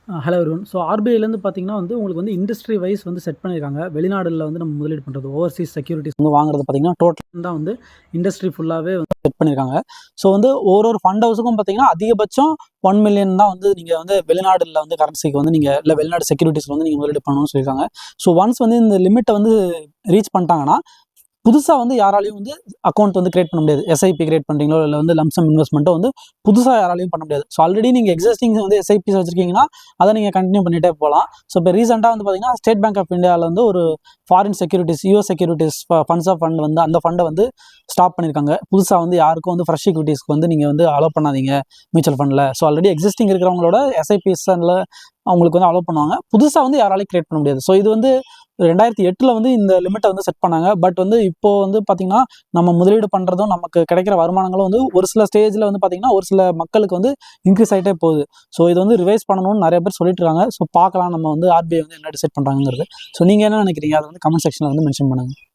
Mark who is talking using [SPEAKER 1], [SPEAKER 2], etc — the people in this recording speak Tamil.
[SPEAKER 1] Hello everyone. ஸோ ஆர்பிஐலேருந்து பார்த்தீங்கன்னா உங்களுக்கு இண்டஸ்ட்ரி வைஸ் செட் பண்ணியிருக்காங்க. வெளிநாடுல நம்ம முதலீடு பண்ணுறது, ஓவர்சீஸ் செக்யூரிட்டிஸ் வாங்குறது பார்த்தீங்கன்னா, டோட்டல் தான் இண்டஸ்ட்ரி ஃபுல்லாகவே செட் பண்ணியிருக்காங்க. ஸோ ஒரு ஃபண்ட் ஹவுஸுக்கும் பார்த்தீங்கன்னா, அதிகபட்சம் 1 மில்லியன் தான் நீங்கள் வெளிநாடுல கரன்சிக்கு நீங்கள் இல்லை வெளிநாடு செக்யூரிட்டிஸில் நீங்கள் முதலீடு பண்ணணும்னு சொல்லியிருக்காங்க. ஸோ ஒன்ஸ் இந்த லிமிட்டை ரீச் பண்ணிட்டாங்கன்னா, புதுசாக யாராலையும் அக்கௌண்ட் கிரியேட் பண்ண முடியாது. எஸ்ஐபி கிரியேட் பண்ணுறீங்களோ இல்லை லம்சம் இன்வெஸ்ட்மெண்ட்டோ புதுசாக யாராலையும் பண்ண முடியாது. ஸோ ஆல்ரெடி நீங்கள் எக்ஸிஸ்டிங் எஸ்ஐபிஸ் வச்சிருக்கீங்கன்னா அதை நீங்கள் கண்டினியூ பண்ணிகிட்டே போகலாம். ஸோ இப்போ ரீசெண்டாக பார்த்தீங்கன்னா, ஸ்டேட் பேங்க் ஆஃப் இந்தியாவில் ஒரு foreign securities, US securities funds of fund அந்த ஃபண்டை ஸ்டாப் பண்ணியிருக்காங்க. புதுசாக யாருக்கும் ஃப்ரெஷ் ஈக்விட்டிஸ்க்கு நீங்கள் அலோவ் பண்ணாதீங்க மியூச்சுவல் ஃபண்டில். ஸோ ஆல்ரெடி எக்ஸிஸ்டிங் இருக்கிறவங்களோட எஸ்ஐபிஎஸ்ல அவங்களுக்கு அலோவ் பண்ணுவாங்க. புதுசாக யாராலையும் கிரியேட் பண்ண முடியாது. ஸோ இது 2008 இந்த லிமிட்டை செட் பண்ணாங்க. பட் இப்போ பார்த்தீங்கன்னா, நம்ம முதலீடு பண்ணுறதும் நமக்கு கிடைக்கிற வருமானங்களும் ஒரு சில ஸ்டேஜில் பார்த்தீங்கன்னா, ஒரு சில மக்களுக்கு இன்க்ரீஸ் ஆகிட்டே போகுது. ஸோ இது ரிவைஸ் பண்ணணும்னு நிறைய பேர் சொல்லிட்டு இருக்காங்க. ஸோ பார்க்கலாம் நம்ம ஆர்பிஐ என்ன டிசைட் பண்ணுறாங்கிறது. ஸோ நீங்கள் என்ன நினைக்கிறீங்க? அதை கமெண்ட் செக்ஷனில் மென்ஷன் பண்ணுங்கள்.